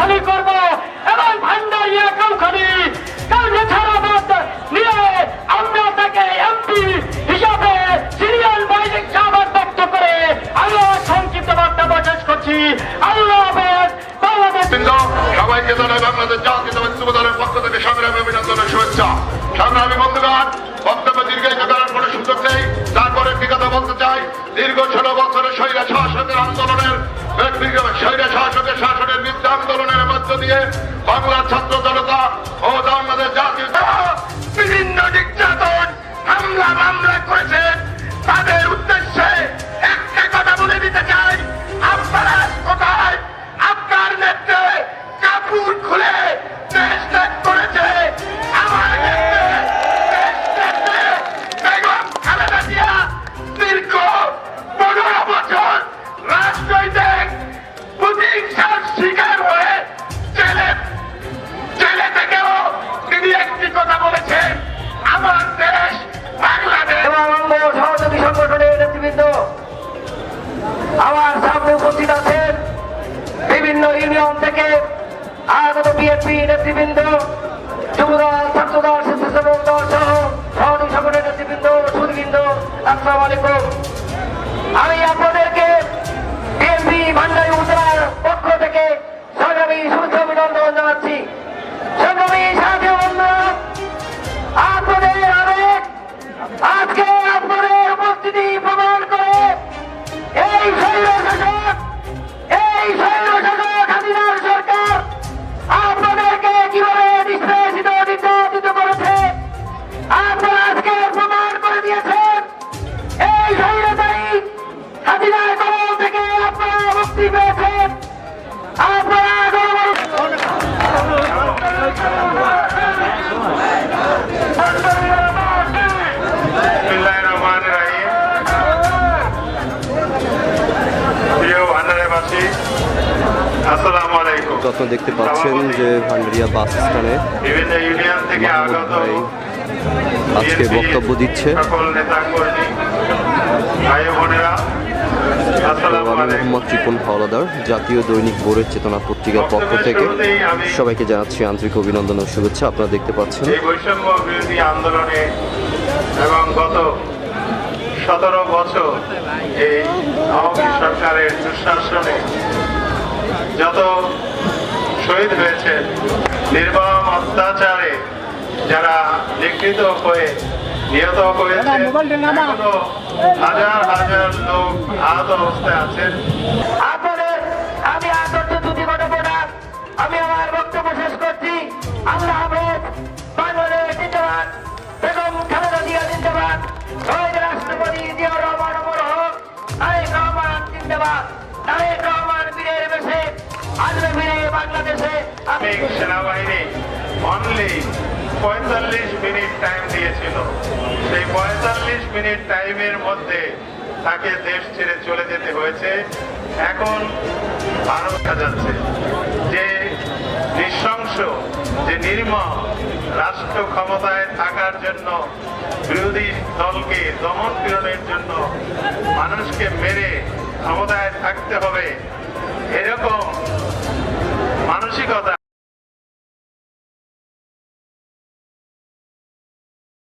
খালি করব এবং ভান্ডারিয়া কাউখালী কালরেছাড়াবাদ নিয়ে আমরা তাকে এমপি হিসাবে সিরিয়াল বাইজিং সামর্থ্য করে আমি সংক্ষিপ্ত বক্তব্য শেষ করছি। আল্লাহ হাফেজ। বাংলাদেশ সবাইকে জানাই বাংলাদেশ জাতীয়তাবাদী যুব দলের পক্ষ থেকে সংগ্রামী অভিনন্দনের শুভেচ্ছা। সংগ্রামী বন্ধুগণ, বক্তব্য দীর্ঘায়িত করার কোনো সুযোগ নেই। তারপরে একটি কথা বলতে চাই, দীর্ঘ 16 বছরের স্বৈরা শাসকের আন্দোলনের স্বৈরা শাসকের শাসনের বিরুদ্ধে আন্দোলনের মধ্য দিয়ে বাংলার ছাত্র জনতা ও বাংলাদেশ জাতীয় বিভিন্ন নির্যাতন হামলা মামলা করেছে। তাদের উদ্দেশ্যে একটা কথা বলে দিতে চাই, আপনারা কোথায় আপনার নেত্রে কাপড় খুলে দেশ ত্যাগ করেছে। আমার নেত্রে বেগম খালেদা জিয়া দীর্ঘ 15 বছর রাজনৈতিক প্রতিহিংসার শিকার হয়ে জেলে থেকেও তিনি একটি কথা বলেছেন, আমার দেশ বাংলাদেশ। সহযোগী সংগঠনের নেতৃবৃন্দ আমার সামনে উপস্থিত আছেন, বিভিন্ন ইউনিয়ন থেকে আগত বিএনপি নেতৃবৃন্দ, যুবদল, ছাত্রদল, স্বেচ্ছাসেবক দল সহ সহযোগী সংগঠনের নেতৃবৃন্দ, সুদীবৃন্দ, আসসালামু আলাইকুম। আমি আপনাদেরকে বিএনপি ভান্ডারী উপজেলার পক্ষ থেকে সংগ্রামী শুভেচ্ছা অভিনন্দন জানাচ্ছি। সংগ্রামী সাথী বন্ধুরা, আপনাদের আবেগ আজকে আপনাদের উপস্থিতি প্রমাণ করে এই স্বৈরশাসক হাসিনার সরকার আপনাদেরকে কিভাবে নিষ্পেষিত নির্যাতিত করেছে আপনারা আজকে প্রমাণ করে দিয়েছেন। এই স্বৈরচারী হাসিনার কবল থেকে আপনারা মুক্তি পেয়েছেন। আপনারা আসসালামু আলাইকুম। আপনারা দেখতে পাচ্ছেন যে ভান্ডারিয়া বাস স্ট্যান্ডে বিভিন্ন ইউনিয়ন থেকে আগত আজকে বক্তব্য দিচ্ছে সকল নেতা কর্মী ভাই বোনেরা, আসসালামু আমি আলাইকুম। মোহাম্মদ ত্রিপন হাওলাদার, জাতীয় দৈনিক ভোরের চেতনা পত্রিকার পক্ষ থেকে সবাইকে জানাচ্ছি আন্তরিক অভিনন্দন ও শুভেচ্ছা। আপনারা দেখতে পাচ্ছেন এই বৈষম্য বিরোধী আন্দোলনে এবং গত 17 বছর এই আওয়ামী সরকারের দুঃশাসনে যত শহীদ হয়েছেন, নির্মম অত্যাচারে যারা নিগৃহীত হয়ে নিহত হয়েছে, এখনো হাজার হাজার লোক আহত অবস্থায় আছেন। আপনাদের আমি আদর্শ দুটি ঘটবো না, আমি আমার বক্তব্য শেষ করছি। আল্লাহ হাফেজ। বাংলাদেশ জিন্দাবাদ। বেগম খালেদা জিয়া জিন্দাবাদ। শহীদ রাষ্ট্রপতি জিয়াউর রহমান অমর হোক। তারেক রহমান জিন্দাবাদ। তারেক রহমান বীরের বেশে আসবে ফিরে বাংলাদেশে। সেনাবাহিনী অনলি 45 মিনিট টাইম দিয়েছিল। সেই 45 মিনিট টাইমের মধ্যে তাকে দেশ ছেড়ে চলে যেতে হয়েছে। এখন আরো দেখা যাচ্ছে যে নৃশংস, যে নির্মম রাষ্ট্র ক্ষমতায় থাকার জন্য বিরোধী দলকে দমন পীড়নের জন্য মানুষকে মেরে ক্ষমতায় থাকতে হবে, এরকম